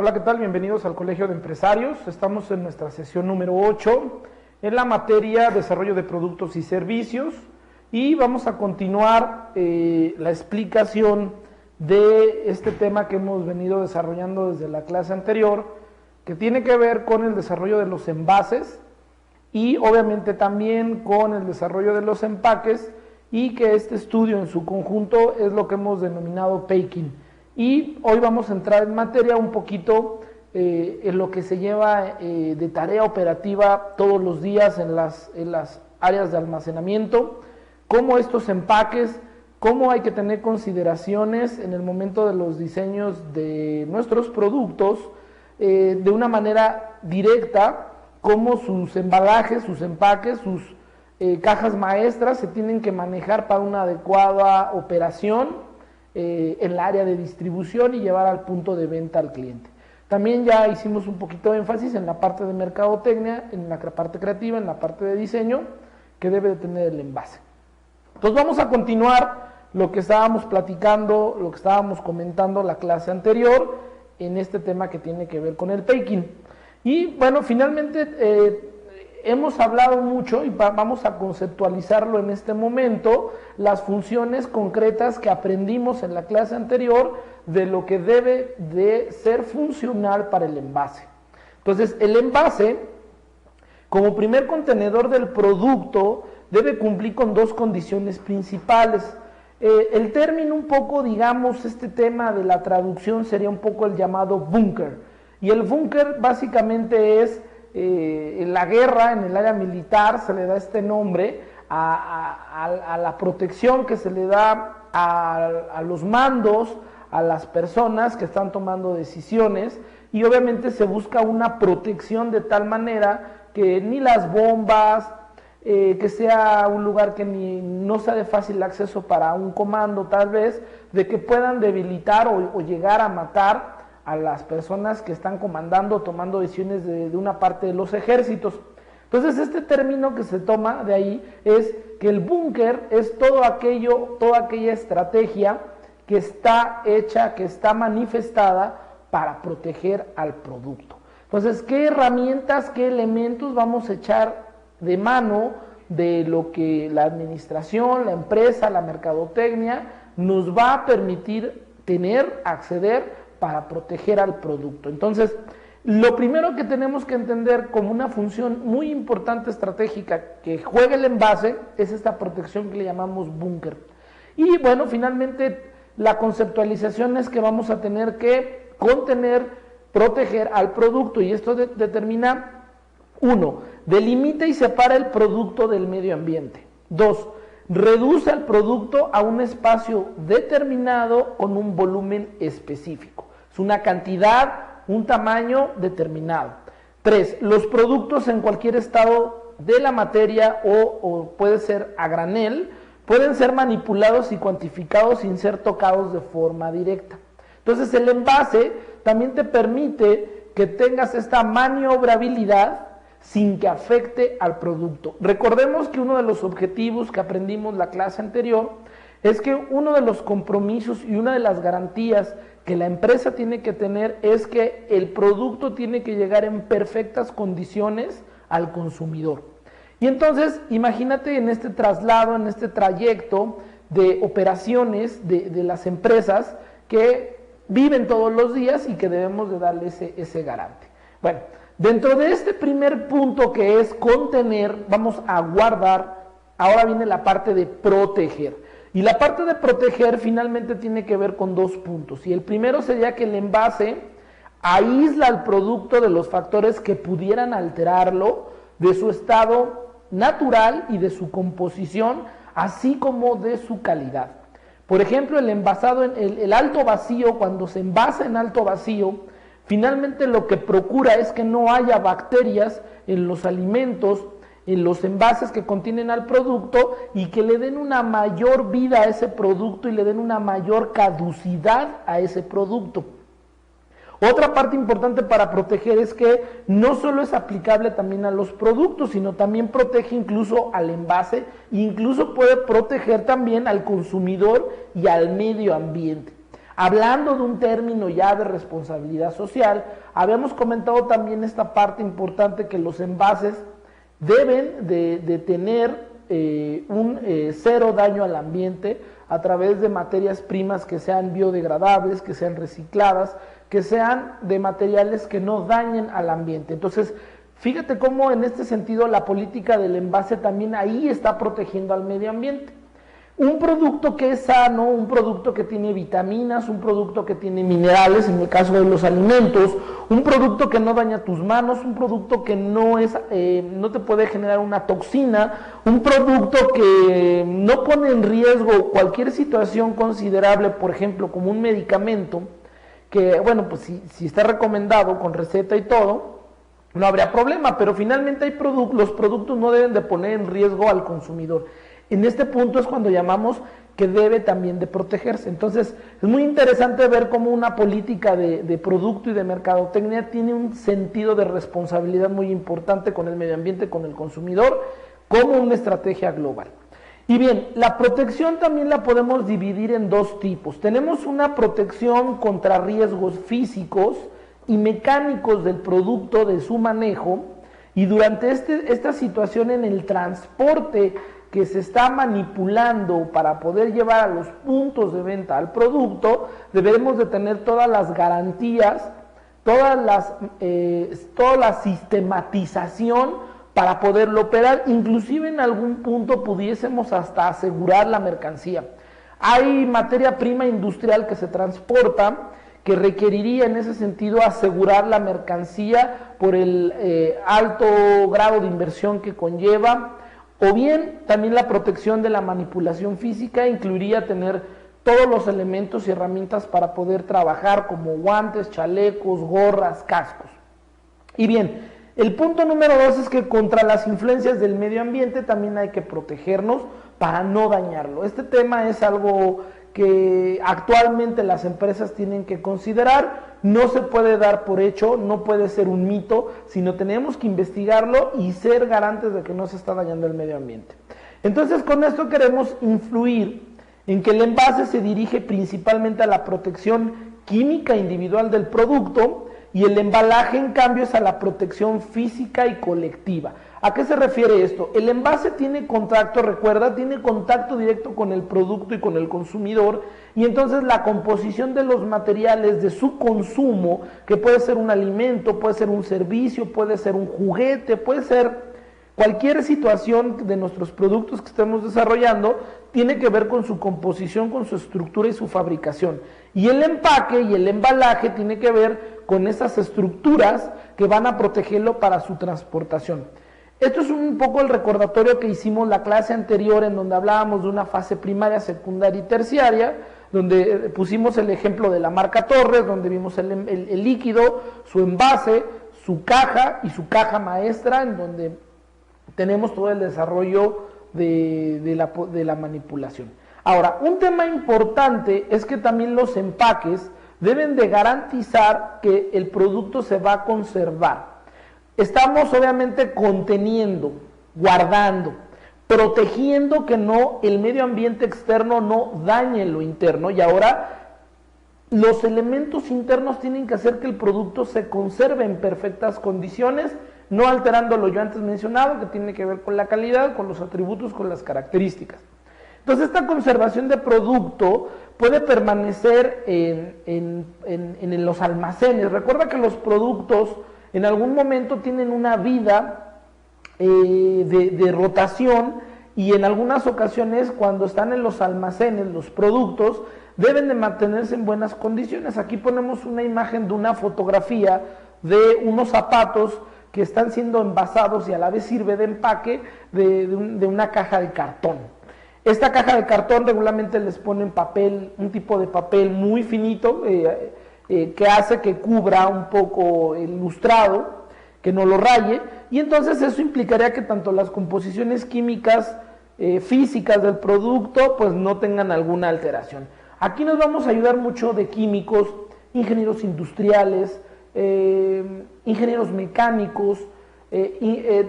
Hola, ¿qué tal? Bienvenidos al Colegio de Empresarios. Estamos en nuestra sesión número 8 en la materia Desarrollo de Productos y Servicios y vamos a continuar la explicación de este tema que hemos venido desarrollando desde la clase anterior, que tiene que ver con el desarrollo de los envases y obviamente también con el desarrollo de los empaques, y que este estudio en su conjunto es lo que hemos denominado packing. Y hoy vamos a entrar en materia un poquito en lo que se lleva de tarea operativa todos los días en las áreas de almacenamiento, cómo estos empaques, cómo hay que tener consideraciones en el momento de los diseños de nuestros productos de una manera directa, cómo sus embalajes, sus empaques, sus cajas maestras se tienen que manejar para una adecuada operación en la área de distribución y llevar al punto de venta al cliente. También ya hicimos un poquito de énfasis en la parte de mercadotecnia, en la parte creativa, en la parte de diseño que debe de tener el envase. Entonces vamos a continuar lo que estábamos platicando, lo que estábamos comentando la clase anterior en este tema que tiene que ver con el packing. Y bueno, finalmente hemos hablado mucho y vamos a conceptualizarlo en este momento, las funciones concretas que aprendimos en la clase anterior de lo que debe de ser funcional para el envase. Entonces, el envase, como primer contenedor del producto, debe cumplir con dos condiciones principales. El término un poco, digamos, este tema de la traducción sería un poco el llamado búnker. Y el búnker básicamente es en la guerra, en el área militar, se le da este nombre a la protección que se le da a los mandos, a las personas que están tomando decisiones, y obviamente se busca una protección de tal manera que ni las bombas, que sea un lugar que no sea de fácil acceso para un comando tal vez, de que puedan debilitar o llegar a matar a las personas que están comandando, tomando decisiones de una parte de los ejércitos. Entonces este término que se toma de ahí es que el búnker es todo aquello, toda aquella estrategia que está hecha, que está manifestada para proteger al producto. Entonces, ¿qué herramientas, qué elementos vamos a echar de mano de lo que la administración, la empresa, la mercadotecnia nos va a permitir tener, acceder para proteger al producto? Entonces, lo primero que tenemos que entender como una función muy importante estratégica que juega el envase es esta protección que le llamamos búnker. Y bueno, finalmente la conceptualización es que vamos a tener que contener, proteger al producto, y esto determina: 1. Delimita y separa el producto del medio ambiente. 2. Reduce el producto a un espacio determinado con un volumen específico. Es una cantidad, un tamaño determinado. 3. Los productos en cualquier estado de la materia o puede ser a granel, pueden ser manipulados y cuantificados sin ser tocados de forma directa. Entonces el envase también te permite que tengas esta maniobrabilidad sin que afecte al producto. Recordemos que uno de los objetivos que aprendimos la clase anterior es que uno de los compromisos y una de las garantías que la empresa tiene que tener es que el producto tiene que llegar en perfectas condiciones al consumidor. Y entonces, imagínate en este traslado, en este trayecto de operaciones de las empresas que viven todos los días y que debemos de darle ese garante. Bueno, dentro de este primer punto que es contener, vamos a guardar, ahora viene la parte de proteger. Y la parte de proteger finalmente tiene que ver con dos puntos. Y el primero sería que el envase aísla al producto de los factores que pudieran alterarlo, de su estado natural y de su composición, así como de su calidad. Por ejemplo, el envasado, el alto vacío, cuando se envasa en alto vacío, finalmente lo que procura es que no haya bacterias en los alimentos, en los envases que contienen al producto, y que le den una mayor vida a ese producto y le den una mayor caducidad a ese producto. Otra parte importante para proteger es que no solo es aplicable también a los productos, sino también protege incluso al envase e incluso puede proteger también al consumidor y al medio ambiente. Hablando de un término ya de responsabilidad social, habíamos comentado también esta parte importante que los envases deben de tener un cero daño al ambiente a través de materias primas que sean biodegradables, que sean recicladas, que sean de materiales que no dañen al ambiente. Entonces, fíjate cómo en este sentido la política del envase también ahí está protegiendo al medio ambiente. Un producto que es sano, un producto que tiene vitaminas, un producto que tiene minerales, en el caso de los alimentos, un producto que no daña tus manos, un producto que no te puede generar una toxina, un producto que no pone en riesgo cualquier situación considerable, por ejemplo, como un medicamento, que bueno, pues si está recomendado con receta y todo, no habría problema, pero finalmente los productos no deben de poner en riesgo al consumidor. En este punto es cuando llamamos que debe también de protegerse. Entonces, es muy interesante ver cómo una política de producto y de mercadotecnia tiene un sentido de responsabilidad muy importante con el medio ambiente, con el consumidor, como una estrategia global. Y bien, la protección también la podemos dividir en dos tipos. Tenemos una protección contra riesgos físicos y mecánicos del producto, de su manejo, y durante esta situación en el transporte que se está manipulando para poder llevar a los puntos de venta al producto, debemos de tener todas las garantías, toda la sistematización para poderlo operar, inclusive en algún punto pudiésemos hasta asegurar la mercancía. Hay materia prima industrial que se transporta, que requeriría en ese sentido asegurar la mercancía por el alto grado de inversión que conlleva, o bien también la protección de la manipulación física incluiría tener todos los elementos y herramientas para poder trabajar como guantes, chalecos, gorras, cascos. Y bien, el punto número 2 es que contra las influencias del medio ambiente también hay que protegernos para no dañarlo. Este tema es algo que actualmente las empresas tienen que considerar, no se puede dar por hecho, no puede ser un mito, sino tenemos que investigarlo y ser garantes de que no se está dañando el medio ambiente. Entonces, con esto queremos influir en que el envase se dirige principalmente a la protección química individual del producto y el embalaje, en cambio, es a la protección física y colectiva. ¿A qué se refiere esto? El envase tiene contacto, recuerda, tiene contacto directo con el producto y con el consumidor, y entonces la composición de los materiales de su consumo, que puede ser un alimento, puede ser un servicio, puede ser un juguete, puede ser cualquier situación de nuestros productos que estemos desarrollando, tiene que ver con su composición, con su estructura y su fabricación. Y el empaque y el embalaje tiene que ver con esas estructuras que van a protegerlo para su transportación. Esto es un poco el recordatorio que hicimos la clase anterior, en donde hablábamos de una fase primaria, secundaria y terciaria, donde pusimos el ejemplo de la marca Torres, donde vimos el líquido, su envase, su caja y su caja maestra, en donde tenemos todo el desarrollo de la manipulación. Ahora, un tema importante es que también los empaques deben de garantizar que el producto se va a conservar. Estamos obviamente conteniendo, guardando, protegiendo que el medio ambiente externo no dañe lo interno, y ahora los elementos internos tienen que hacer que el producto se conserve en perfectas condiciones, no alterando lo yo antes mencionado, que tiene que ver con la calidad, con los atributos, con las características. Entonces, esta conservación de producto puede permanecer en los almacenes. Recuerda que los productos en algún momento tienen una vida de rotación, y en algunas ocasiones, cuando están en los almacenes, los productos deben de mantenerse en buenas condiciones. Aquí ponemos una imagen de una fotografía de unos zapatos que están siendo envasados y a la vez sirve de empaque de una caja de cartón. Esta caja de cartón regularmente les ponen papel, un tipo de papel muy finito, que hace que cubra un poco el lustrado, que no lo raye, y entonces eso implicaría que tanto las composiciones químicas físicas del producto pues no tengan alguna alteración. Aquí nos vamos a ayudar mucho de químicos, ingenieros industriales, ingenieros mecánicos,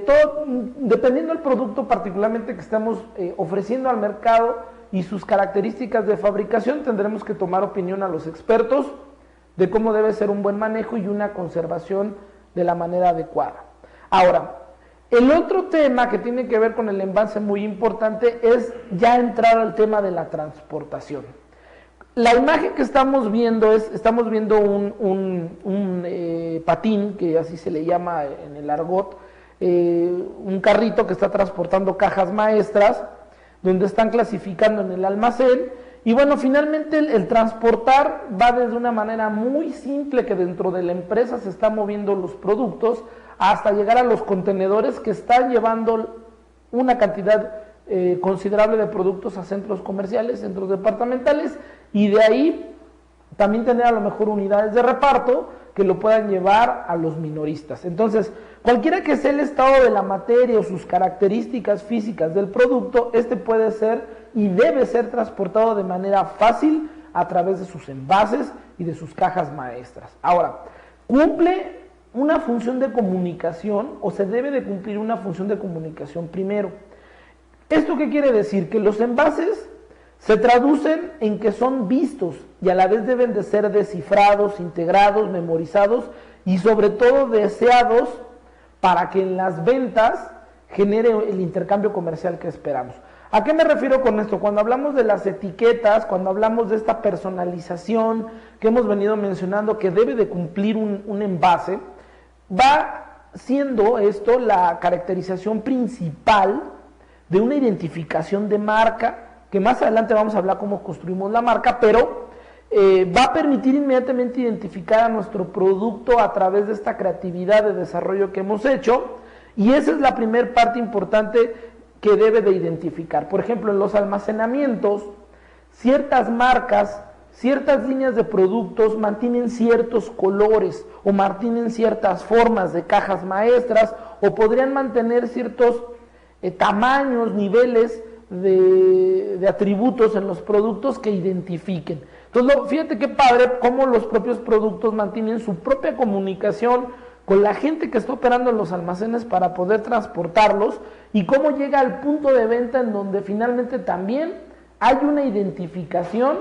todo, dependiendo del producto particularmente que estamos ofreciendo al mercado, y sus características de fabricación, tendremos que tomar opinión a los expertos de cómo debe ser un buen manejo y una conservación de la manera adecuada. Ahora, el otro tema que tiene que ver con el envase muy importante es ya entrar al tema de la transportación. La imagen que estamos viendo un patín, que así se le llama en el argot, un carrito que está transportando cajas maestras, donde están clasificando en el almacén, y bueno, finalmente el transportar va desde una manera muy simple, que dentro de la empresa se están moviendo los productos, hasta llegar a los contenedores que están llevando una cantidad considerable de productos a centros comerciales, centros departamentales, y de ahí también tener a lo mejor unidades de reparto que lo puedan llevar a los minoristas. Entonces, cualquiera que sea el estado de la materia o sus características físicas del producto, este puede ser y debe ser transportado de manera fácil a través de sus envases y de sus cajas maestras. Ahora, ¿cumple una función de comunicación o se debe de cumplir una función de comunicación primero? ¿Esto qué quiere decir? Que los envases se traducen en que son vistos y a la vez deben de ser descifrados, integrados, memorizados y sobre todo deseados para que en las ventas genere el intercambio comercial que esperamos. ¿A qué me refiero con esto? Cuando hablamos de las etiquetas, cuando hablamos de esta personalización que hemos venido mencionando que debe de cumplir un envase, va siendo esto la caracterización principal de una identificación de marca, que más adelante vamos a hablar cómo construimos la marca, pero va a permitir inmediatamente identificar a nuestro producto a través de esta creatividad de desarrollo que hemos hecho, y esa es la primera parte importante que debe de identificar. Por ejemplo, en los almacenamientos, ciertas marcas, ciertas líneas de productos mantienen ciertos colores o mantienen ciertas formas de cajas maestras o podrían mantener ciertos tamaños, niveles de atributos en los productos que identifiquen. Entonces, fíjate qué padre cómo los propios productos mantienen su propia comunicación con la gente que está operando en los almacenes para poder transportarlos y cómo llega al punto de venta en donde finalmente también hay una identificación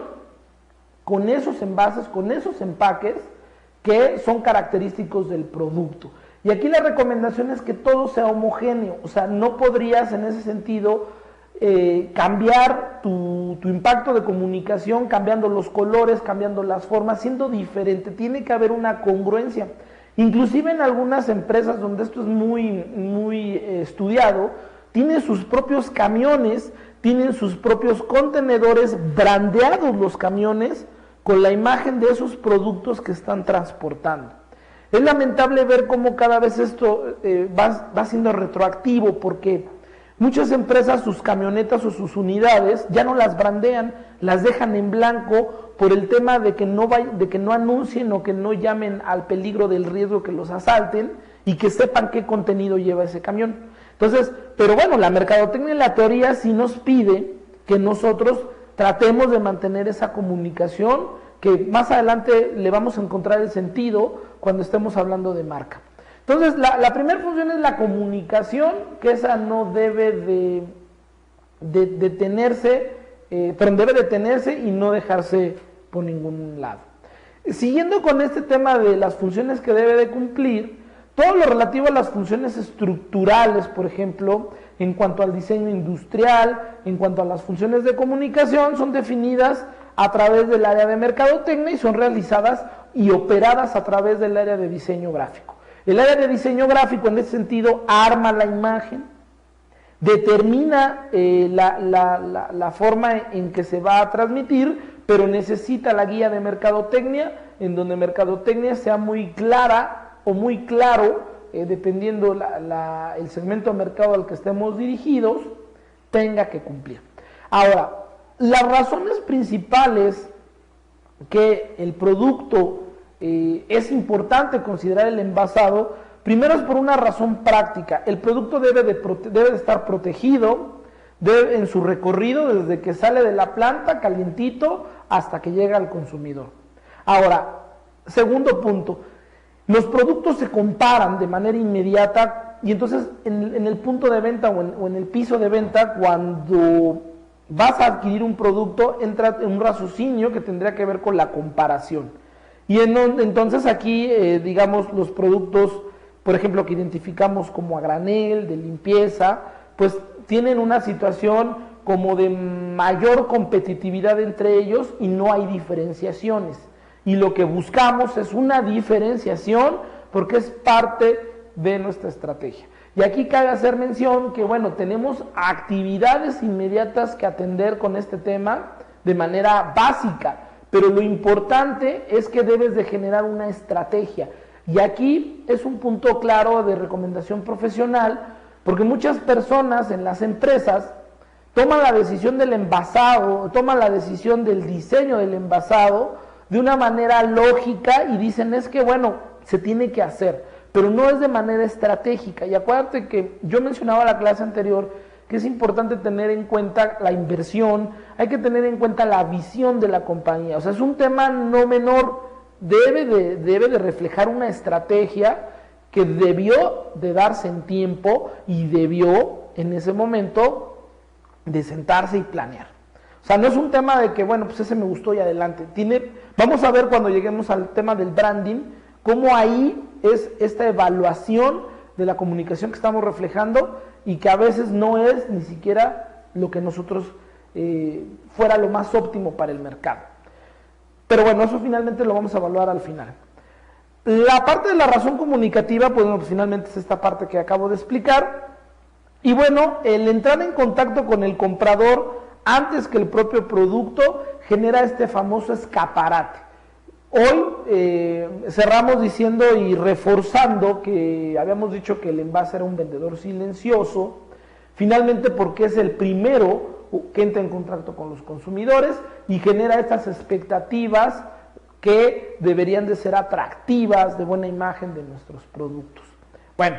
con esos envases, con esos empaques que son característicos del producto. Y aquí la recomendación es que todo sea homogéneo, o sea, no podrías en ese sentido cambiar tu impacto de comunicación, cambiando los colores, cambiando las formas, siendo diferente, tiene que haber una congruencia. Inclusive en algunas empresas donde esto es muy estudiado, tienen sus propios camiones, tienen sus propios contenedores, brandeados los camiones, con la imagen de esos productos que están transportando. Es lamentable ver cómo cada vez esto va siendo retroactivo, porque muchas empresas sus camionetas o sus unidades ya no las brandean, las dejan en blanco por el tema de que no anuncien o que no llamen al peligro del riesgo que los asalten y que sepan qué contenido lleva ese camión. Entonces, pero bueno, la mercadotecnia en la teoría sí nos pide que nosotros tratemos de mantener esa comunicación, que más adelante le vamos a encontrar el sentido cuando estemos hablando de marca. Entonces, la primera función es la comunicación, que esa no debe de detenerse, pero debe detenerse y no dejarse por ningún lado. Siguiendo con este tema de las funciones que debe de cumplir, todo lo relativo a las funciones estructurales, por ejemplo, en cuanto al diseño industrial, en cuanto a las funciones de comunicación, son definidas a través del área de mercadotecnia y son realizadas y operadas a través del área de diseño gráfico. El área de diseño gráfico en ese sentido arma la imagen, determina la forma en que se va a transmitir, pero necesita la guía de mercadotecnia, en donde mercadotecnia sea muy clara o muy claro, dependiendo el segmento de mercado al que estemos dirigidos, tenga que cumplir. Ahora, las razones principales que el producto es importante considerar el envasado, primero es por una razón práctica. El producto debe de estar protegido en su recorrido desde que sale de la planta calientito hasta que llega al consumidor. Ahora, segundo punto, los productos se comparan de manera inmediata y entonces en el punto de venta o en el piso de venta, cuando vas a adquirir un producto, entra en un raciocinio que tendría que ver con la comparación. Y entonces aquí, digamos, los productos, por ejemplo, que identificamos como a granel, de limpieza, pues tienen una situación como de mayor competitividad entre ellos y no hay diferenciaciones. Y lo que buscamos es una diferenciación porque es parte de nuestra estrategia. Y aquí cabe hacer mención que, bueno, tenemos actividades inmediatas que atender con este tema de manera básica, pero lo importante es que debes de generar una estrategia. Y aquí es un punto claro de recomendación profesional, porque muchas personas en las empresas toman la decisión del envasado, toman la decisión del diseño del envasado de una manera lógica y dicen, es que bueno, se tiene que hacer, pero no es de manera estratégica. Y acuérdate que yo mencionaba en la clase anterior que es importante tener en cuenta la inversión, hay que tener en cuenta la visión de la compañía. O sea, es un tema no menor, debe de reflejar una estrategia que debió de darse en tiempo y debió en ese momento de sentarse y planear. O sea, no es un tema de que, bueno, pues ese me gustó y adelante. Vamos a ver cuando lleguemos al tema del branding, cómo ahí es esta evaluación de la comunicación que estamos reflejando y que a veces no es ni siquiera lo que nosotros fuera lo más óptimo para el mercado. Pero bueno, eso finalmente lo vamos a evaluar al final. La parte de la razón comunicativa, pues finalmente es esta parte que acabo de explicar. Y bueno, el entrar en contacto con el comprador antes que el propio producto genera este famoso escaparate. Hoy cerramos diciendo y reforzando que habíamos dicho que el envase era un vendedor silencioso, finalmente porque es el primero que entra en contacto con los consumidores y genera estas expectativas que deberían de ser atractivas, de buena imagen de nuestros productos. Bueno,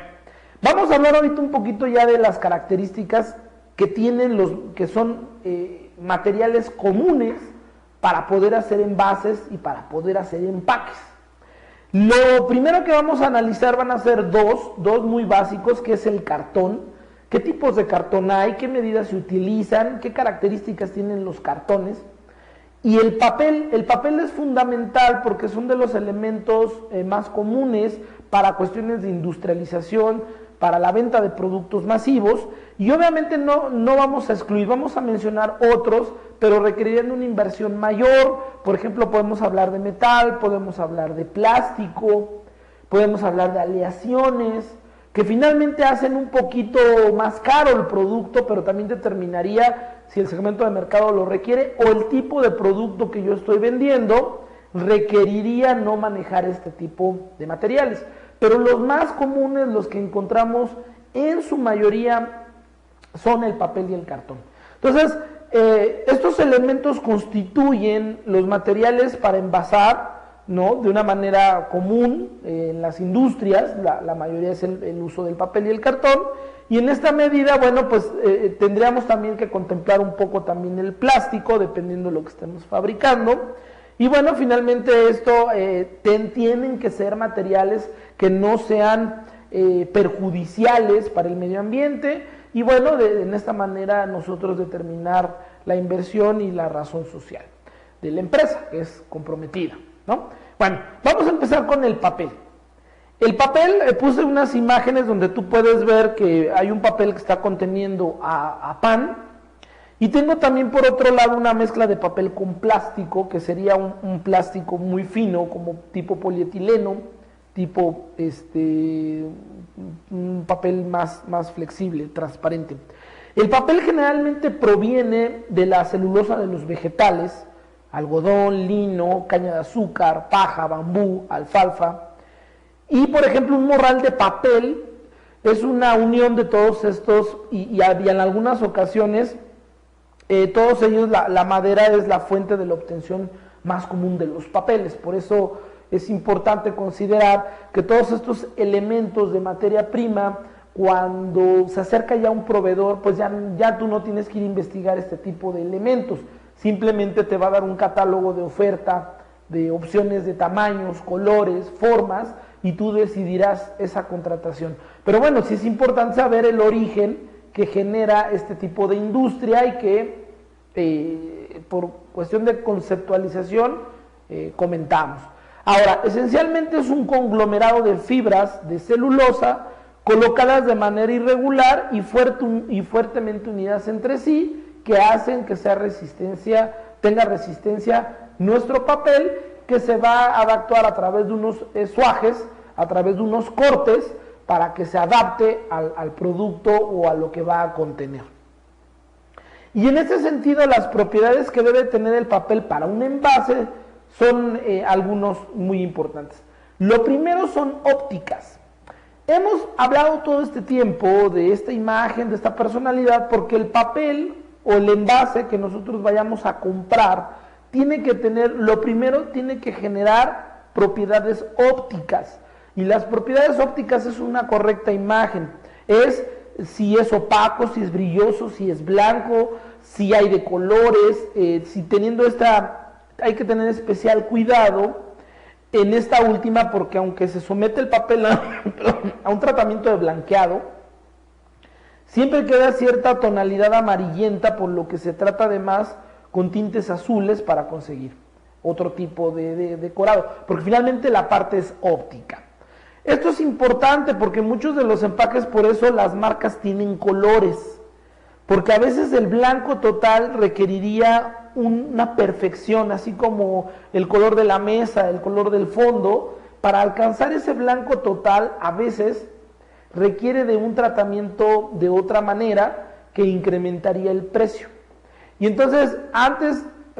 vamos a hablar ahorita un poquito ya de las características que tienen que son materiales comunes para poder hacer envases y para poder hacer empaques. Lo primero que vamos a analizar van a ser dos muy básicos, que es el cartón. ¿Qué tipos de cartón hay? ¿Qué medidas se utilizan? ¿Qué características tienen los cartones? Y el papel es fundamental porque son de los elementos más comunes para cuestiones de industrialización, para la venta de productos masivos, y obviamente no vamos a excluir, vamos a mencionar otros, pero requerirían una inversión mayor. Por ejemplo, podemos hablar de metal, podemos hablar de plástico, podemos hablar de aleaciones, que finalmente hacen un poquito más caro el producto, pero también determinaría si el segmento de mercado lo requiere o el tipo de producto que yo estoy vendiendo requeriría no manejar este tipo de materiales. Pero los más comunes, los que encontramos en su mayoría, son el papel y el cartón. Entonces, estos elementos constituyen los materiales para envasar, ¿no?, de una manera común en las industrias. La mayoría es el uso del papel y el cartón, y en esta medida, bueno, pues tendríamos también que contemplar un poco también el plástico, dependiendo de lo que estemos fabricando. Y bueno, finalmente esto tienen que ser materiales que no sean perjudiciales para el medio ambiente, y bueno, en esta manera nosotros determinar la inversión y la razón social de la empresa, que es comprometida, ¿no? Bueno, vamos a empezar con el papel. El papel, puse unas imágenes donde tú puedes ver que hay un papel que está conteniendo a pan, y tengo también por otro lado una mezcla de papel con plástico, que sería un plástico muy fino, como tipo polietileno, tipo un papel más flexible, transparente. El papel generalmente proviene de la celulosa de los vegetales, algodón, lino, caña de azúcar, paja, bambú, alfalfa. Y por ejemplo, un morral de papel es una unión de todos estos, y en algunas ocasiones todos ellos, la madera es la fuente de la obtención más común de los papeles. Por eso es importante considerar que todos estos elementos de materia prima, cuando se acerca ya un proveedor, pues ya tú no tienes que ir a investigar este tipo de elementos, simplemente te va a dar un catálogo de oferta, de opciones de tamaños, colores, formas, y tú decidirás esa contratación. Pero bueno, sí es importante saber el origen que genera este tipo de industria y que por cuestión de conceptualización comentamos. Ahora, esencialmente es un conglomerado de fibras de celulosa colocadas de manera irregular y fuertemente unidas entre sí, que hacen que tenga resistencia nuestro papel, que se va a adaptar a través de unos suajes, a través de unos cortes, para que se adapte al producto o a lo que va a contener. Y en ese sentido, las propiedades que debe tener el papel para un envase son algunos muy importantes. Lo primero son ópticas. Hemos hablado todo este tiempo de esta imagen, de esta personalidad, porque el papel o el envase que nosotros vayamos a comprar tiene que tener, lo primero, tiene que generar propiedades ópticas. Y las propiedades ópticas es una correcta imagen. Es si es opaco, si es brilloso, si es blanco, si hay de colores, si teniendo hay que tener especial cuidado en esta última, porque aunque se somete el papel a un tratamiento de blanqueado, siempre queda cierta tonalidad amarillenta, por lo que se trata además con tintes azules para conseguir otro tipo de decorado, porque finalmente la parte es óptica. Esto es importante porque muchos de los empaques, por eso las marcas tienen colores, porque a veces el blanco total requeriría una perfección, así como el color de la mesa, el color del fondo. Para alcanzar ese blanco total, a veces requiere de un tratamiento de otra manera que incrementaría el precio. Y entonces,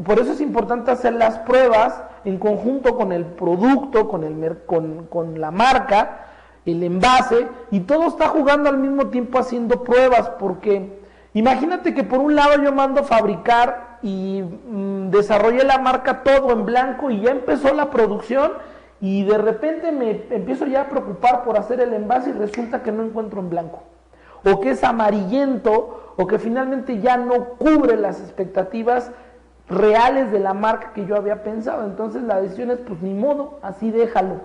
por eso es importante hacer las pruebas en conjunto con el producto, con la marca, el envase, y todo está jugando al mismo tiempo haciendo pruebas, porque imagínate que por un lado yo mando a fabricar y desarrollé la marca todo en blanco y ya empezó la producción, y de repente me empiezo ya a preocupar por hacer el envase y resulta que no encuentro en blanco, o que es amarillento, o que finalmente ya no cubre las expectativas reales de la marca que yo había pensado. Entonces la decisión es, pues ni modo, así déjalo.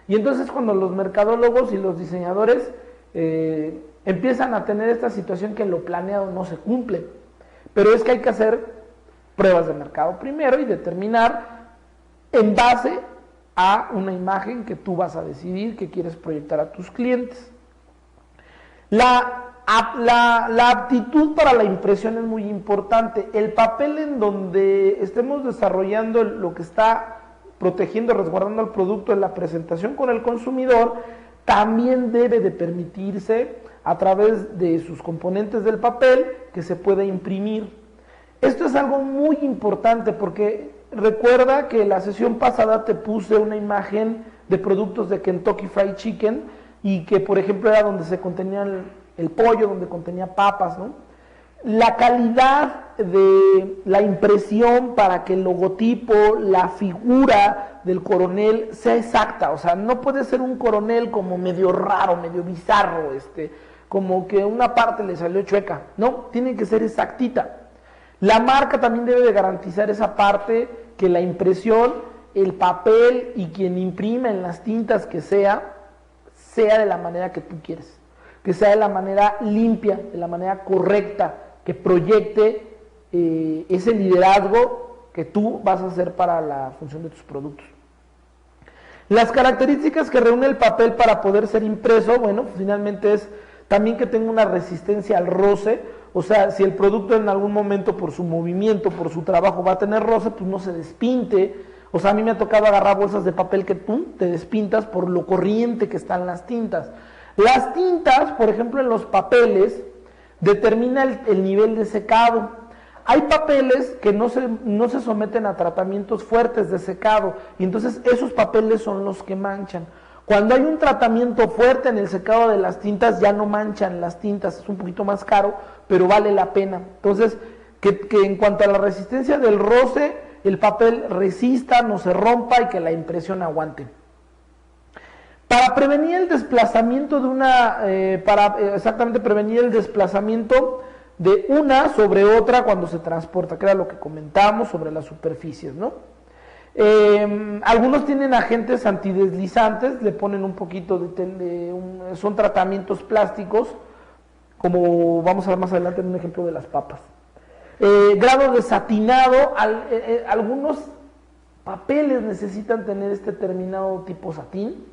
Y entonces cuando los mercadólogos y los diseñadores empiezan a tener esta situación que lo planeado no se cumple, pero es que hay que hacer pruebas de mercado primero y determinar en base a una imagen que tú vas a decidir que quieres proyectar a tus clientes. La aptitud para la impresión es muy importante. El papel en donde estemos desarrollando lo que está protegiendo, resguardando el producto en la presentación con el consumidor, también debe de permitirse a través de sus componentes del papel que se pueda imprimir. Esto es algo muy importante porque recuerda que la sesión pasada te puse una imagen de productos de Kentucky Fried Chicken y que por ejemplo era donde se contenía el pollo, donde contenía papas, ¿no? La calidad de la impresión para que el logotipo, la figura del coronel sea exacta, o sea, no puede ser un coronel como medio raro, medio bizarro, como que una parte le salió chueca, no, tiene que ser exactita. La marca también debe de garantizar esa parte, que la impresión, el papel y quien imprima en las tintas que sea de la manera que tú quieres, que sea de la manera limpia, de la manera correcta, que proyecte ese liderazgo que tú vas a hacer para la función de tus productos. Las características que reúne el papel para poder ser impreso, bueno, finalmente es también que tenga una resistencia al roce, o sea, si el producto en algún momento por su movimiento, por su trabajo va a tener roce, pues no se despinte. O sea, a mí me ha tocado agarrar bolsas de papel que tú te despintas por lo corriente que están las tintas. Las tintas, por ejemplo, en los papeles, determina el nivel de secado. Hay papeles que no se someten a tratamientos fuertes de secado, y entonces esos papeles son los que manchan. Cuando hay un tratamiento fuerte en el secado de las tintas, ya no manchan las tintas, es un poquito más caro, pero vale la pena. Entonces, que en cuanto a la resistencia del roce, el papel resista, no se rompa y que la impresión aguante. Para prevenir el desplazamiento prevenir el desplazamiento de una sobre otra cuando se transporta, que era lo que comentábamos sobre las superficies, ¿no? Algunos tienen agentes antideslizantes, le ponen un poquito son tratamientos plásticos, como vamos a ver más adelante en un ejemplo de las papas. Grado de satinado, algunos papeles necesitan tener este determinado tipo satín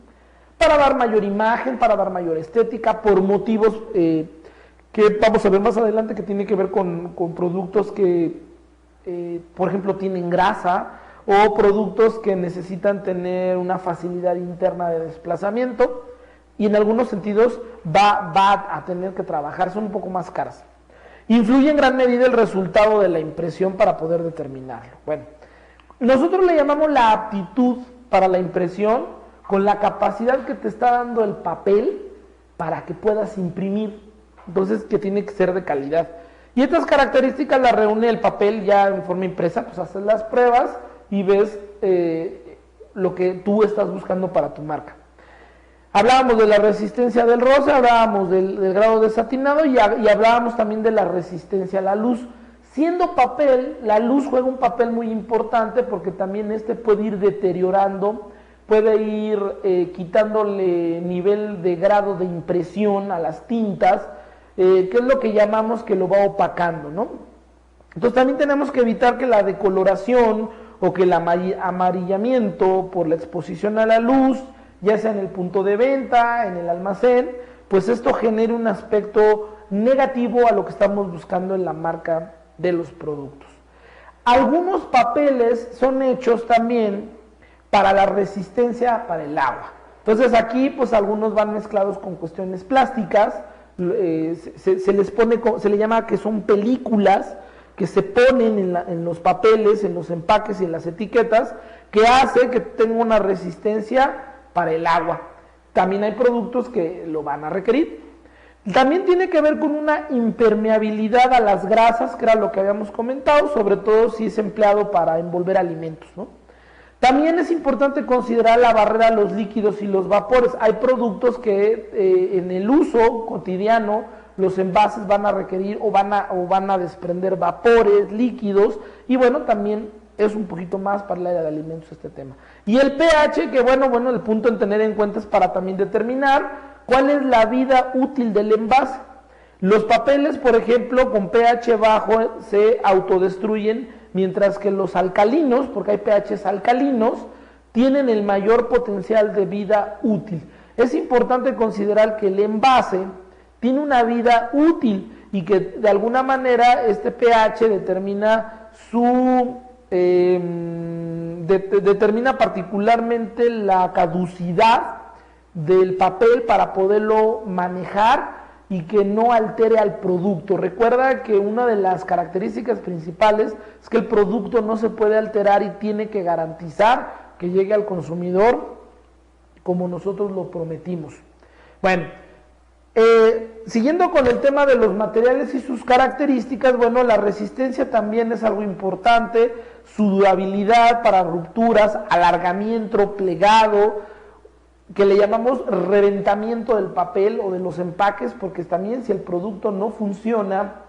para dar mayor imagen, para dar mayor estética, por motivos que vamos a ver más adelante, que tiene que ver con productos que, por ejemplo, tienen grasa, o productos que necesitan tener una facilidad interna de desplazamiento, y en algunos sentidos va a tener que trabajar, son un poco más caras. Influye en gran medida el resultado de la impresión para poder determinarlo. Bueno, nosotros le llamamos la aptitud para la impresión con la capacidad que te está dando el papel para que puedas imprimir. Entonces, que tiene que ser de calidad. Y estas características las reúne el papel ya en forma impresa, pues haces las pruebas y ves lo que tú estás buscando para tu marca. Hablábamos de la resistencia del roce, hablábamos del grado de satinado y hablábamos también de la resistencia a la luz. Siendo papel, la luz juega un papel muy importante porque también puede ir deteriorando, puede ir quitándole nivel de grado de impresión a las tintas, que es lo que llamamos que lo va opacando, ¿no? Entonces también tenemos que evitar que la decoloración o que el amarillamiento por la exposición a la luz, ya sea en el punto de venta, en el almacén, pues esto genere un aspecto negativo a lo que estamos buscando en la marca de los productos. Algunos papeles son hechos también para la resistencia para el agua. Entonces aquí pues algunos van mezclados con cuestiones plásticas, se le llama que son películas que se ponen en los papeles, en los empaques y en las etiquetas, que hace que tenga una resistencia para el agua. También hay productos que lo van a requerir. También tiene que ver con una impermeabilidad a las grasas, que era lo que habíamos comentado, sobre todo si es empleado para envolver alimentos, ¿no? También es importante considerar la barrera a los líquidos y los vapores. Hay productos que en el uso cotidiano los envases van a requerir o van a desprender vapores, líquidos, y bueno, también es un poquito más para el área de alimentos este tema. Y el pH, que bueno, el punto en tener en cuenta es para también determinar cuál es la vida útil del envase. Los papeles, por ejemplo, con pH bajo se autodestruyen, mientras que los alcalinos, porque hay pHs alcalinos, tienen el mayor potencial de vida útil. Es importante considerar que el envase tiene una vida útil y que de alguna manera este pH determina determina particularmente la caducidad del papel para poderlo manejar y que no altere al producto. Recuerda que una de las características principales es que el producto no se puede alterar y tiene que garantizar que llegue al consumidor como nosotros lo prometimos. Bueno, siguiendo con el tema de los materiales y sus características, bueno, la resistencia también es algo importante, su durabilidad para rupturas, alargamiento, plegado, que le llamamos reventamiento del papel o de los empaques, porque también si el producto no funciona,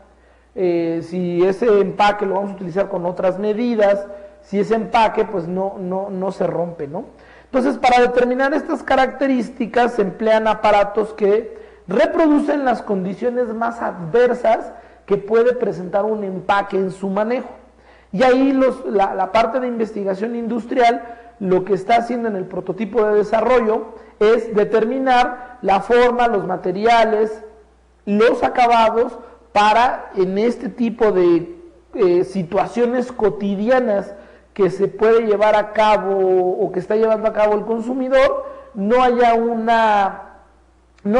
si ese empaque lo vamos a utilizar con otras medidas, si ese empaque pues no se rompe, ¿no? Entonces, para determinar estas características se emplean aparatos que reproducen las condiciones más adversas que puede presentar un empaque en su manejo. Y ahí la parte de investigación industrial lo que está haciendo en el prototipo de desarrollo es determinar la forma, los materiales, los acabados para en este tipo de situaciones cotidianas que se puede llevar a cabo o que está llevando a cabo el consumidor, no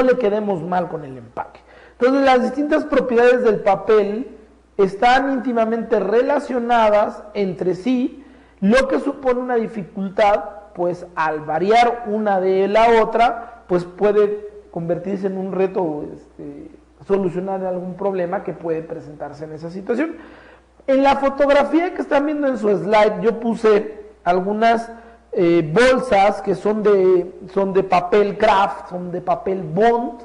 le quedemos mal con el empaque. Entonces, las distintas propiedades del papel están íntimamente relacionadas entre sí, lo que supone una dificultad, pues al variar una de la otra, pues puede convertirse en un reto solucionar algún problema que puede presentarse en esa situación. En la fotografía que están viendo en su slide, yo puse algunas bolsas que son de papel craft, son de papel bond,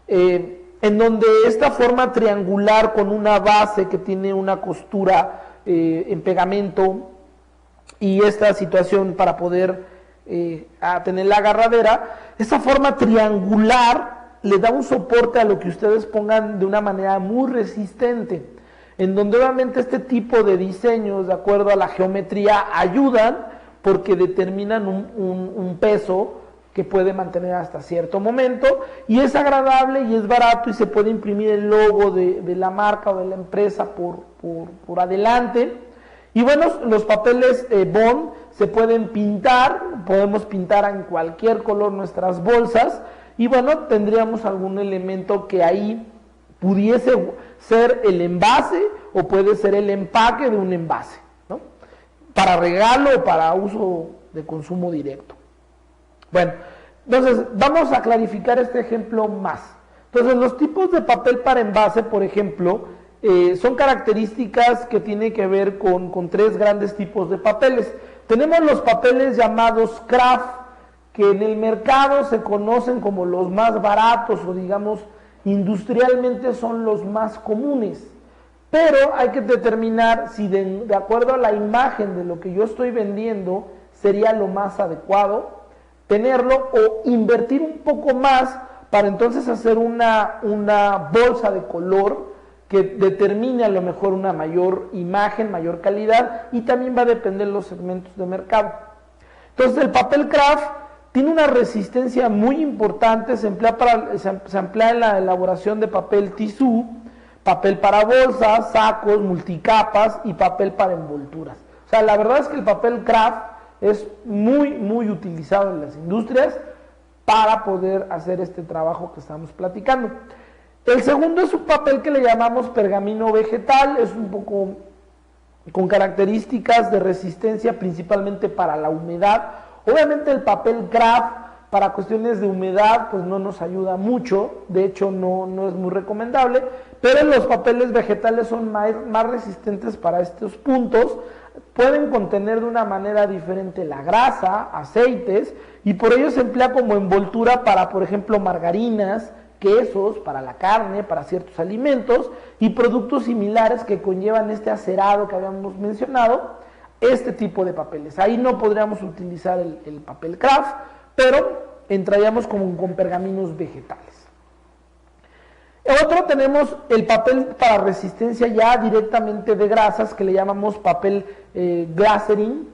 en donde esta forma triangular con una base que tiene una costura en pegamento y esta situación para poder tener la agarradera, esa forma triangular le da un soporte a lo que ustedes pongan de una manera muy resistente. en donde obviamente este tipo de diseños, de acuerdo a la geometría, ayudan porque determinan un peso que puede mantener hasta cierto momento, y es agradable y es barato, y se puede imprimir el logo de la marca o de la empresa por adelante. Y bueno, los papeles bond se pueden pintar, podemos pintar en cualquier color nuestras bolsas, y bueno, tendríamos algún elemento que ahí pudiese ser el envase o puede ser el empaque de un envase, ¿no? Para regalo o para uso de consumo directo. Bueno, entonces vamos a clarificar este ejemplo más. Entonces, los tipos de papel para envase, por ejemplo, son características que tienen que ver con tres grandes tipos de papeles. Tenemos los papeles llamados kraft, que en el mercado se conocen como los más baratos o digamos industrialmente son los más comunes. Pero hay que determinar si de acuerdo a la imagen de lo que yo estoy vendiendo sería lo más adecuado tenerlo o invertir un poco más para entonces hacer una bolsa de color que determine a lo mejor una mayor imagen, mayor calidad, y también va a depender de los segmentos de mercado. Entonces el papel kraft tiene una resistencia muy importante, se emplea en la elaboración de papel tisú, papel para bolsas, sacos, multicapas y papel para envolturas. O sea, la verdad es que el papel kraft es muy utilizado en las industrias para poder hacer este trabajo que estamos platicando. El segundo es un papel que le llamamos pergamino vegetal, es un poco con características de resistencia principalmente para la humedad. Obviamente el papel kraft para cuestiones de humedad pues no nos ayuda mucho, de hecho no es muy recomendable, pero los papeles vegetales son más resistentes para estos puntos, pueden contener de una manera diferente la grasa, aceites, y por ello se emplea como envoltura para, por ejemplo, margarinas, quesos, para la carne, para ciertos alimentos y productos similares que conllevan este acerado que habíamos mencionado, este tipo de papeles. Ahí no podríamos utilizar el papel kraft, pero entraríamos como con pergaminos vegetales. Otro tenemos el papel para resistencia ya directamente de grasas, que le llamamos papel glycerin.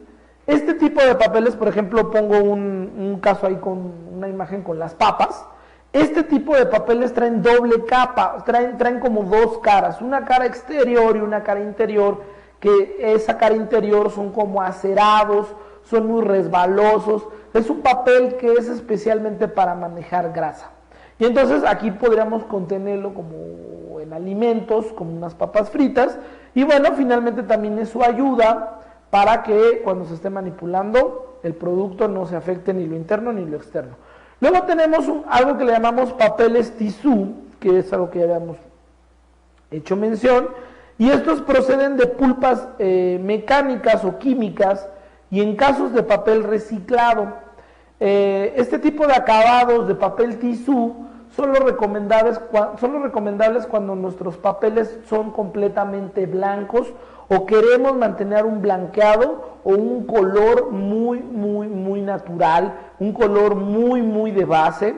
Este tipo de papeles, por ejemplo, pongo un caso ahí con una imagen con las papas. Este tipo de papeles traen doble capa, traen como dos caras, una cara exterior y una cara interior, que esa cara interior son como acerados, son muy resbalosos. Es un papel que es especialmente para manejar grasa. Y entonces aquí podríamos contenerlo como en alimentos, como unas papas fritas. Y bueno, finalmente también eso ayuda para que cuando se esté manipulando el producto no se afecte ni lo interno ni lo externo. Luego tenemos algo que le llamamos papeles tisú, que es algo que ya habíamos hecho mención. Y estos proceden de pulpas mecánicas o químicas y en casos de papel reciclado. Este tipo de acabados de papel tisú son los recomendables cuando nuestros papeles son completamente blancos o queremos mantener un blanqueado o un color muy natural, un color muy de base.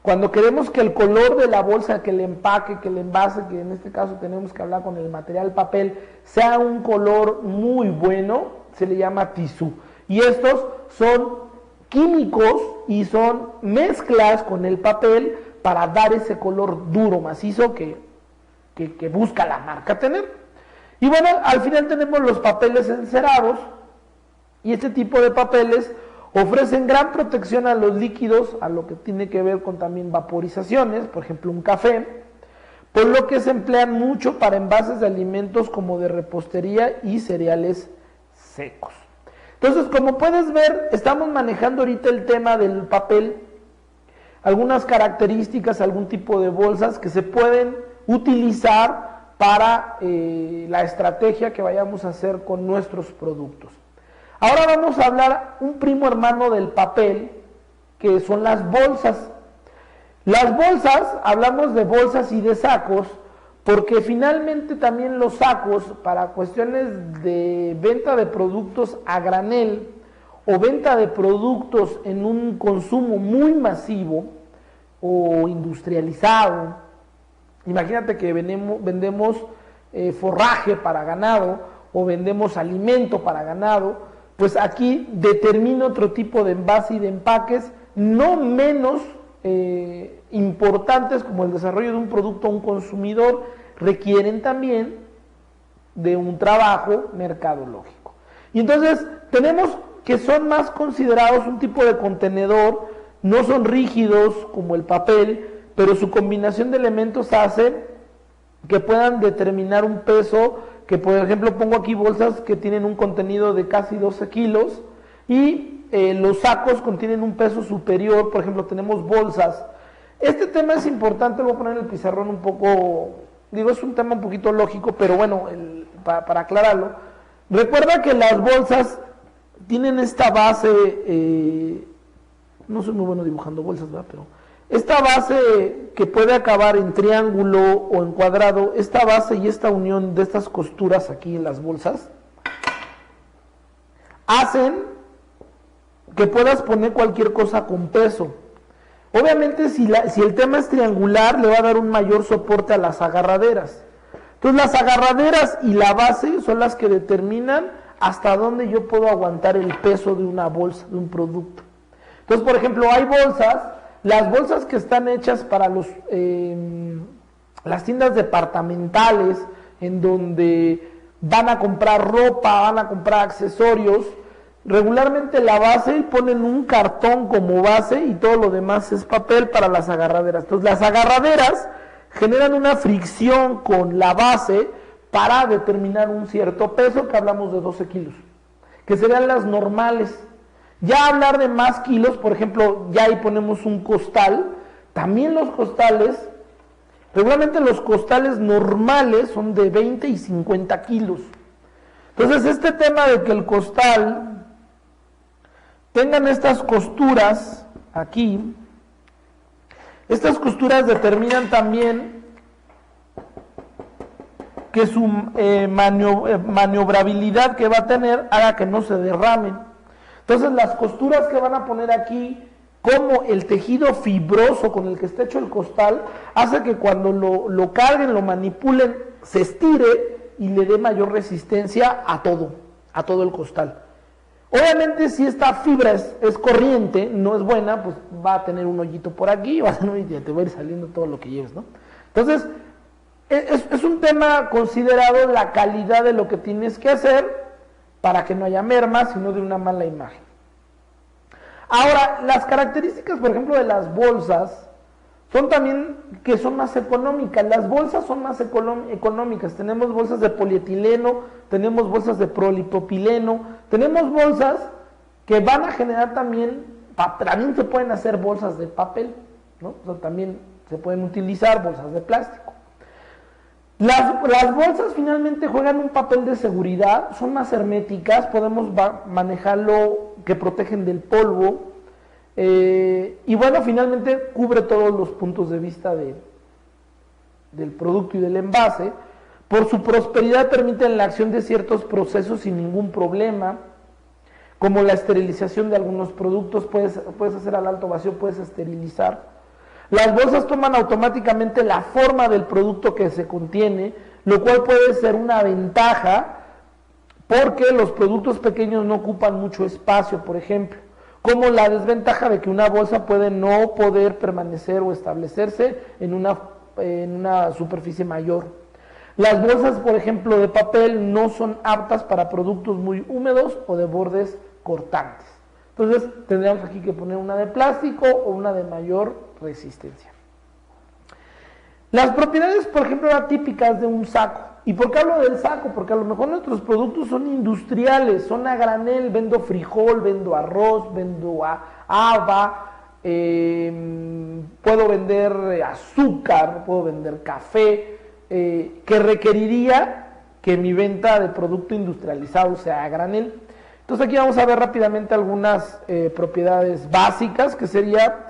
Cuando queremos que el color de la bolsa, que el empaque, que el envase, que en este caso tenemos que hablar con el material papel, sea un color muy bueno, se le llama tisú. Y estos son químicos y son mezclas con el papel para dar ese color duro, macizo que busca la marca tener. Y bueno, al final tenemos los papeles encerados, y este tipo de papeles ofrecen gran protección a los líquidos, a lo que tiene que ver con también vaporizaciones, por ejemplo un café, por lo que se emplean mucho para envases de alimentos como de repostería y cereales secos. Entonces, como puedes ver, estamos manejando ahorita el tema del papel, algunas características, algún tipo de bolsas que se pueden utilizar para la estrategia que vayamos a hacer con nuestros productos. Ahora vamos a hablar un primo hermano del papel, que son las bolsas. Las bolsas, hablamos de bolsas y de sacos, porque finalmente también los sacos, para cuestiones de venta de productos a granel o venta de productos en un consumo muy masivo o industrializado, imagínate que vendemos forraje para ganado o vendemos alimento para ganado, pues aquí determina otro tipo de envase y de empaques no menos importantes como el desarrollo de un producto a un consumidor, requieren también de un trabajo mercadológico. Y entonces tenemos que son más considerados un tipo de contenedor, no son rígidos como el papel, pero su combinación de elementos hace que puedan determinar un peso, que por ejemplo pongo aquí bolsas que tienen un contenido de casi 12 kilos y los sacos contienen un peso superior, por ejemplo tenemos bolsas. Este tema es importante, lo voy a poner en el pizarrón un poco, digo es un tema un poquito lógico, pero bueno, para aclararlo, recuerda que las bolsas tienen esta base, no soy muy bueno dibujando bolsas, ¿verdad? Pero esta base que puede acabar en triángulo o en cuadrado, esta base y esta unión de estas costuras aquí en las bolsas, hacen que puedas poner cualquier cosa con peso. Obviamente si el tema es triangular, le va a dar un mayor soporte a las agarraderas. Entonces las agarraderas y la base son las que determinan hasta dónde yo puedo aguantar el peso de una bolsa, de un producto. Entonces, por ejemplo, hay bolsas, las bolsas que están hechas para las tiendas departamentales, en donde van a comprar ropa, van a comprar accesorios, regularmente la base ponen un cartón como base y todo lo demás es papel para las agarraderas. Entonces, las agarraderas generan una fricción con la base para determinar un cierto peso, que hablamos de 12 kilos, que serían las normales. Ya hablar de más kilos, por ejemplo, ya ahí ponemos un costal, también los costales, regularmente los costales normales son de 20 y 50 kilos. Entonces este tema de que el costal tengan estas costuras aquí, estas costuras determinan también que su maniobrabilidad que va a tener haga que no se derramen. Entonces las costuras que van a poner aquí, como el tejido fibroso con el que está hecho el costal, hace que cuando lo carguen, lo manipulen, se estire y le dé mayor resistencia a todo el costal. Obviamente si esta fibra es corriente, no es buena, pues va a tener un hoyito por aquí y te va a ir saliendo todo lo que lleves, ¿no? Entonces, es un tema considerado la calidad de lo que tienes que hacer para que no haya merma, sino de una mala imagen. Ahora, las características, por ejemplo, de las bolsas, son también que son más económicas. Las bolsas son más económicas. Tenemos bolsas de polietileno, tenemos bolsas de polipropileno, tenemos bolsas que van a generar también se pueden hacer bolsas de papel, ¿no? O sea, también se pueden utilizar bolsas de plástico. Las bolsas finalmente juegan un papel de seguridad, son más herméticas, podemos manejarlo, que protegen del polvo, y bueno, finalmente cubre todos los puntos de vista del producto y del envase. Por su prosperidad permiten la acción de ciertos procesos sin ningún problema, como la esterilización de algunos productos, puedes hacer al alto vacío, puedes esterilizar. Las bolsas toman automáticamente la forma del producto que se contiene, lo cual puede ser una ventaja porque los productos pequeños no ocupan mucho espacio, por ejemplo, como la desventaja de que una bolsa puede no poder permanecer o establecerse en una superficie mayor. Las bolsas, por ejemplo, de papel no son aptas para productos muy húmedos o de bordes cortantes. Entonces tendríamos aquí que poner una de plástico o una de mayor resistencia. Las propiedades, por ejemplo, atípicas de un saco. ¿Y por qué hablo del saco? Porque a lo mejor nuestros productos son industriales, son a granel, vendo frijol, vendo arroz, vendo haba, puedo vender azúcar, puedo vender café, que requeriría que mi venta de producto industrializado sea a granel. Entonces aquí vamos a ver rápidamente algunas propiedades básicas, que sería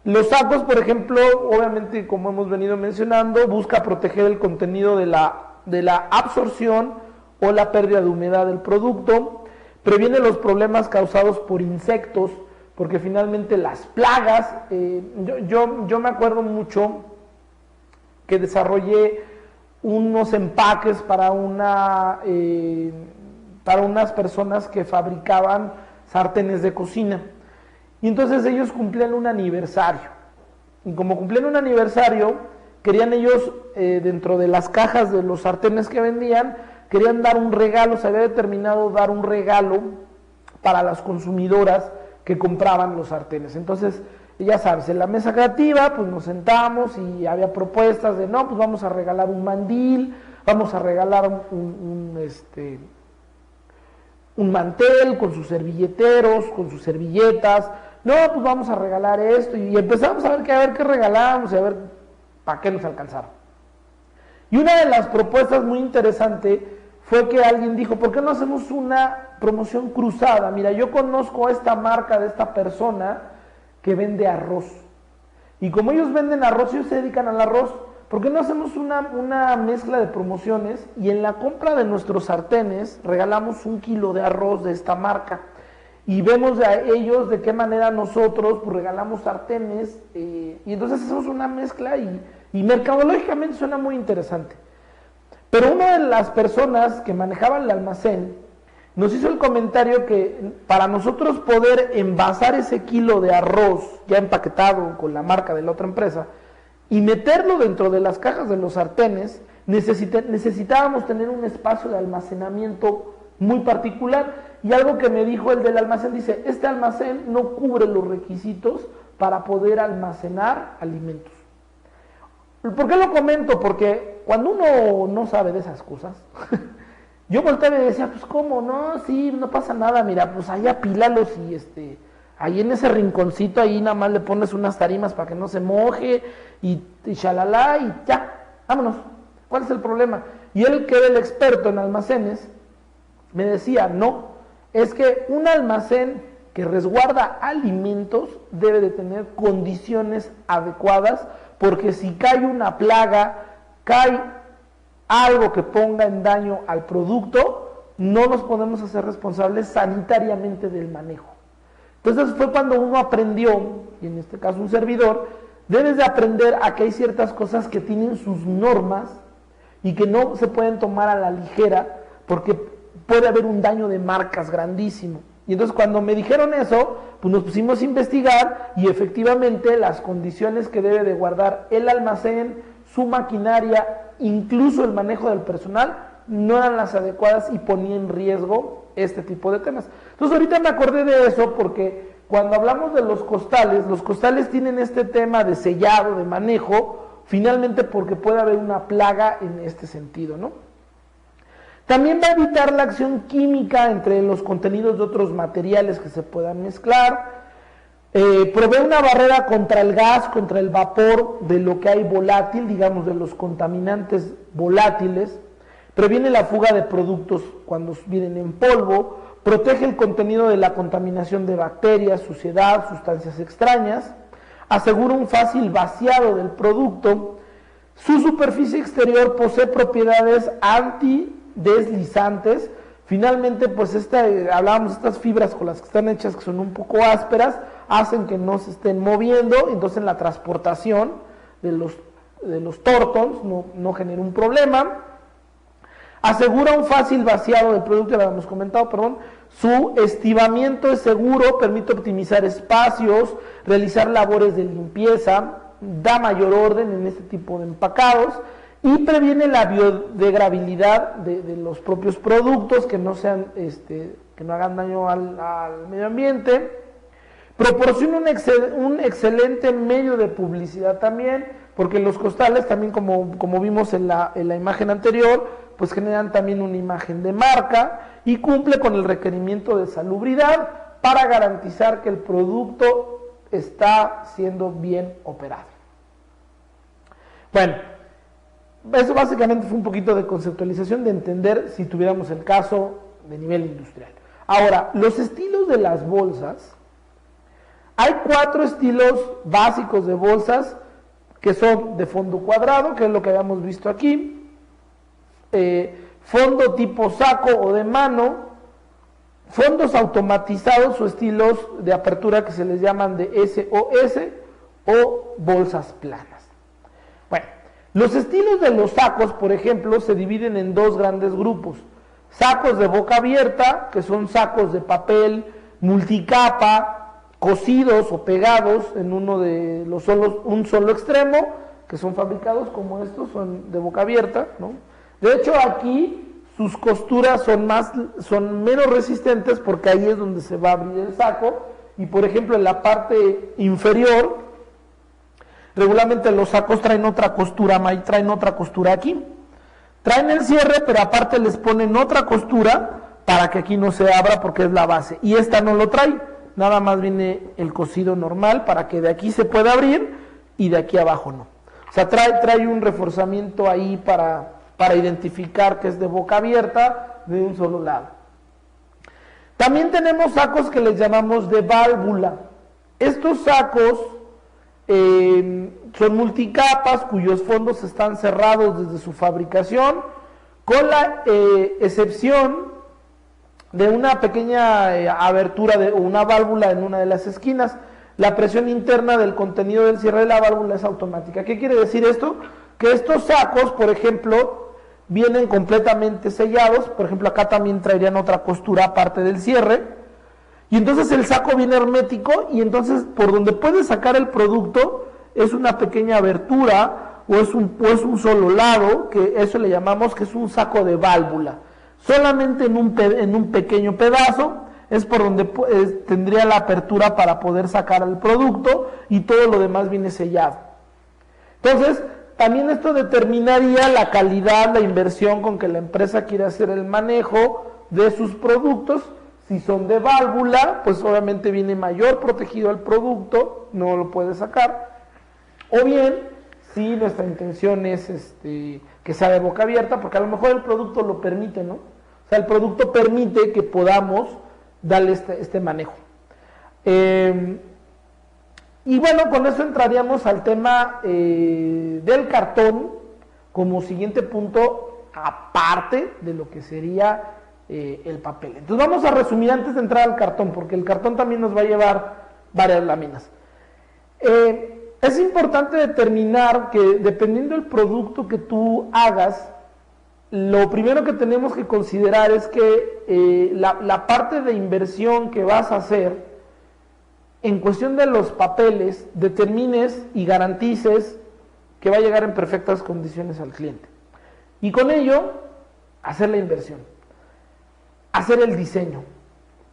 los sacos, por ejemplo, obviamente como hemos venido mencionando, busca proteger el contenido de la absorción o la pérdida de humedad del producto, previene los problemas causados por insectos, porque finalmente las plagas, yo me acuerdo mucho que desarrollé unos empaques para unas personas que fabricaban sartenes de cocina. Y entonces ellos cumplían un aniversario. Y como cumplían un aniversario, querían ellos, dentro de las cajas de los sartenes que vendían, querían dar un regalo, se había determinado dar un regalo para las consumidoras que compraban los sartenes. Entonces, ya sabes, en la mesa creativa, pues nos sentamos y había propuestas de, no, pues vamos a regalar un mandil, vamos a regalar un mantel con sus servilleteros, con sus servilletas, no, pues vamos a regalar esto, y empezamos a ver qué regalábamos y a ver para qué nos alcanzaba. Y una de las propuestas muy interesante fue que alguien dijo, ¿por qué no hacemos una promoción cruzada? Mira, yo conozco a esta marca de esta persona que vende arroz, y como ellos venden arroz, ellos se dedican al arroz, ¿por qué no hacemos una mezcla de promociones y en la compra de nuestros sartenes regalamos 1 kilo de arroz de esta marca? Y vemos a ellos de qué manera nosotros pues, regalamos sartenes, y entonces hacemos una mezcla y mercadológicamente suena muy interesante. Pero una de las personas que manejaban el almacén nos hizo el comentario que para nosotros poder envasar ese kilo de arroz ya empaquetado con la marca de la otra empresa y meterlo dentro de las cajas de los sartenes, necesitábamos tener un espacio de almacenamiento muy particular. Y algo que me dijo el del almacén, dice, este almacén no cubre los requisitos para poder almacenar alimentos. ¿Por qué lo comento? Porque cuando uno no sabe de esas cosas, yo volteaba y decía, pues cómo, no, sí, no pasa nada, mira, pues ahí apílalos y ahí en ese rinconcito, ahí nada más le pones unas tarimas para que no se moje y shalala y ya, vámonos. ¿Cuál es el problema? Y él, que era el experto en almacenes, me decía, no, es que un almacén que resguarda alimentos debe de tener condiciones adecuadas, porque si cae una plaga, cae algo que ponga en daño al producto, no nos podemos hacer responsables sanitariamente del manejo. Entonces fue cuando uno aprendió, y en este caso un servidor, debes de aprender a que hay ciertas cosas que tienen sus normas y que no se pueden tomar a la ligera, porque puede haber un daño de marcas grandísimo. Y entonces cuando me dijeron eso, pues nos pusimos a investigar y efectivamente las condiciones que debe de guardar el almacén, su maquinaria, incluso el manejo del personal, no eran las adecuadas y ponía en riesgo este tipo de temas. Entonces ahorita me acordé de eso porque cuando hablamos de los costales tienen este tema de sellado, de manejo, finalmente porque puede haber una plaga en este sentido, ¿no? También va a evitar la acción química entre los contenidos de otros materiales que se puedan mezclar. Provee una barrera contra el gas, contra el vapor de lo que hay volátil, digamos de los contaminantes volátiles. Previene la fuga de productos cuando vienen en polvo. Protege el contenido de la contaminación de bacterias, suciedad, sustancias extrañas. Asegura un fácil vaciado del producto. Su superficie exterior posee propiedades antideslizantes. Finalmente, pues hablábamos de estas fibras con las que están hechas, que son un poco ásperas, hacen que no se estén moviendo, entonces en la transportación de los tortons no genera un problema. Asegura un fácil vaciado del producto, ya lo habíamos comentado, perdón. Su estibamiento es seguro, permite optimizar espacios, realizar labores de limpieza, da mayor orden en este tipo de empacados y previene la biodegradabilidad de los propios productos, que no sean, que no hagan daño al medio ambiente. Proporciona un excelente medio de publicidad también, porque los costales también, como vimos en la imagen anterior, pues generan también una imagen de marca y cumple con el requerimiento de salubridad para garantizar que el producto está siendo bien operado. Bueno, eso básicamente fue un poquito de conceptualización, de entender si tuviéramos el caso de nivel industrial. Ahora, los estilos de las bolsas, hay 4 estilos básicos de bolsas que son de fondo cuadrado, que es lo que habíamos visto aquí, fondo tipo saco o de mano, fondos automatizados o estilos de apertura que se les llaman de SOS o bolsas planas. Bueno, Los estilos de los sacos, por ejemplo, se dividen en dos grandes grupos. Sacos de boca abierta, que son sacos de papel multicapa, cosidos o pegados en un solo extremo, que son fabricados como estos, son de boca abierta, ¿no? De hecho, aquí sus costuras son menos resistentes porque ahí es donde se va a abrir el saco. Y por ejemplo, en la parte inferior, regularmente los sacos traen otra costura aquí. Traen el cierre, pero aparte les ponen otra costura para que aquí no se abra porque es la base. Y esta no lo trae, nada más viene el cosido normal para que de aquí se pueda abrir y de aquí abajo no. O sea, trae un reforzamiento ahí para identificar que es de boca abierta de un solo lado. También tenemos sacos que les llamamos de válvula. Estos sacos son multicapas cuyos fondos están cerrados desde su fabricación, con la excepción de una pequeña abertura o una válvula en una de las esquinas. La presión interna del contenido del cierre de la válvula es automática. ¿Qué quiere decir esto? Que estos sacos, por ejemplo, vienen completamente sellados. Por ejemplo, acá también traerían otra costura aparte del cierre. Y entonces el saco viene hermético y entonces por donde puedes sacar el producto es una pequeña abertura o es un solo lado, que eso le llamamos que es un saco de válvula. Solamente en un pequeño pedazo es por donde tendría la apertura para poder sacar el producto y todo lo demás viene sellado. Entonces, también esto determinaría la calidad, la inversión con que la empresa quiere hacer el manejo de sus productos. Si son de válvula, pues obviamente viene mayor protegido el producto, no lo puede sacar. O bien, si nuestra intención es que sea de boca abierta, porque a lo mejor el producto lo permite, ¿no? O sea, el producto permite que podamos darle este manejo. Y bueno, con eso entraríamos al tema del cartón como siguiente punto, aparte de lo que sería el papel. Entonces vamos a resumir antes de entrar al cartón, porque el cartón también nos va a llevar varias láminas. Es importante determinar que dependiendo del producto que tú hagas, lo primero que tenemos que considerar es que la parte de inversión que vas a hacer en cuestión de los papeles, determines y garantices que va a llegar en perfectas condiciones al cliente. Y con ello, hacer la inversión. Hacer el diseño.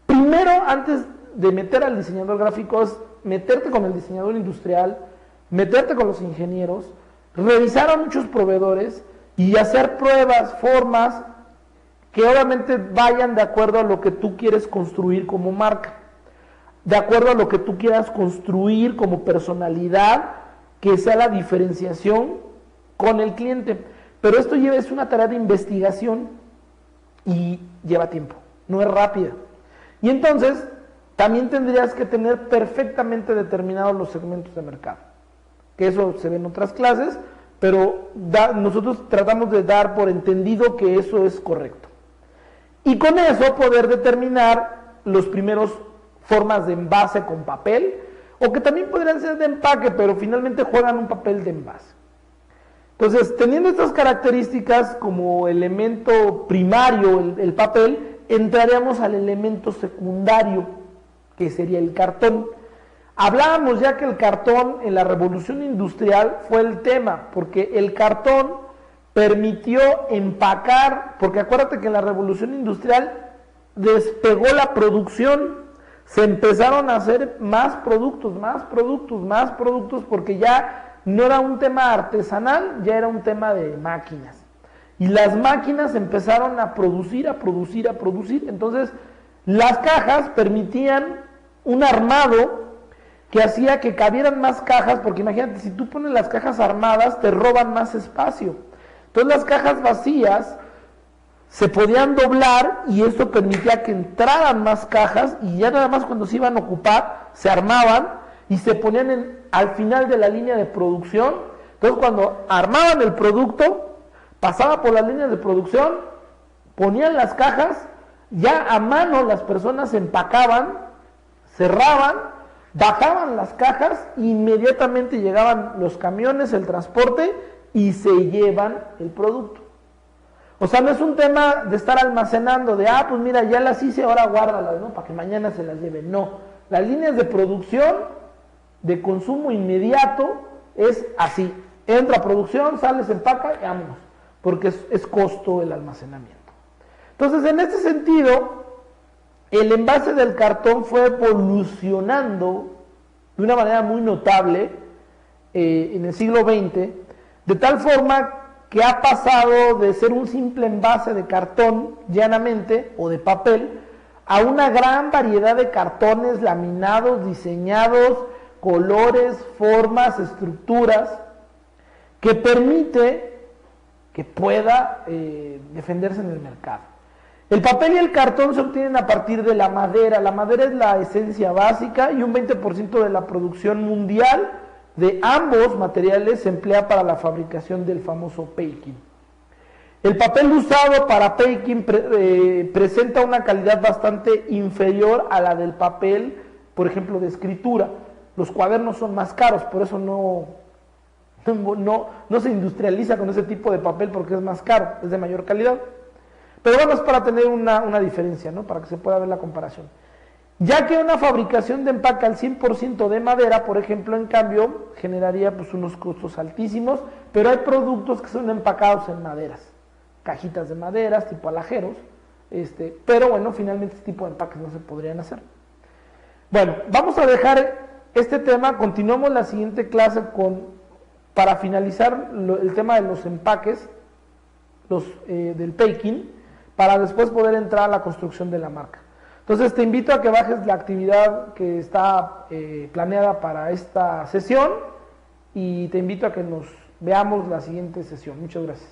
Primero, antes de meter al diseñador gráfico, es meterte con el diseñador industrial, meterte con los ingenieros, revisar a muchos proveedores y hacer pruebas, formas que obviamente vayan de acuerdo a lo que tú quieres construir como marca, de acuerdo a lo que tú quieras construir como personalidad, que sea la diferenciación con el cliente. Pero esto es una tarea de investigación y lleva tiempo, no es rápida. Y entonces también tendrías que tener perfectamente determinados los segmentos de mercado, que eso se ve en otras clases, pero nosotros tratamos de dar por entendido que eso es correcto. Y con eso poder determinar los primeros formas de envase con papel, o que también podrían ser de empaque, pero finalmente juegan un papel de envase. Entonces, teniendo estas características como elemento primario, el papel, entraríamos al elemento secundario, que sería el cartón. Hablábamos ya que el cartón en la revolución industrial fue el tema, porque el cartón permitió empacar, porque acuérdate que en la revolución industrial despegó la producción, se empezaron a hacer más productos, porque ya no era un tema artesanal, ya era un tema de máquinas. Y las máquinas empezaron a producir. Entonces, las cajas permitían un armado que hacía que cabieran más cajas, porque imagínate, si tú pones las cajas armadas, te roban más espacio. Entonces, las cajas vacías se podían doblar y esto permitía que entraran más cajas y ya nada más cuando se iban a ocupar, se armaban y se ponían al final de la línea de producción. Entonces, cuando armaban el producto, pasaba por las líneas de producción, ponían las cajas, ya a mano las personas empacaban, cerraban, bajaban las cajas, inmediatamente llegaban los camiones, el transporte, y se llevan el producto. O sea, no es un tema de estar almacenando, de, pues mira, ya las hice, ahora guárdalas, ¿no? Para que mañana se las lleven. No, las líneas de producción, de consumo inmediato, es así. Entra a producción, sale, se empaca y vámonos, porque es costo el almacenamiento. Entonces, en este sentido, el envase del cartón fue evolucionando de una manera muy notable en el siglo XX, de tal forma que ha pasado de ser un simple envase de cartón, llanamente, o de papel, a una gran variedad de cartones laminados, diseñados, colores, formas, estructuras, que permite que pueda defenderse en el mercado. El papel y el cartón se obtienen a partir de la madera. La madera es la esencia básica y un 20% de la producción mundial de ambos materiales se emplea para la fabricación del famoso packaging. El papel usado para packaging presenta una calidad bastante inferior a la del papel, por ejemplo, de escritura. Los cuadernos son más caros, por eso no se industrializa con ese tipo de papel porque es más caro, es de mayor calidad. Pero bueno, es para tener una diferencia, ¿no? Para que se pueda ver la comparación. Ya que una fabricación de empaque al 100% de madera, por ejemplo, en cambio, generaría pues unos costos altísimos, pero hay productos que son empacados en maderas, cajitas de maderas, tipo alajeros, pero bueno, finalmente este tipo de empaques no se podrían hacer. Bueno, vamos a dejar este tema, continuamos la siguiente clase para finalizar el tema de los empaques, del packaging, para después poder entrar a la construcción de la marca. Entonces te invito a que bajes la actividad que está planeada para esta sesión y te invito a que nos veamos la siguiente sesión. Muchas gracias.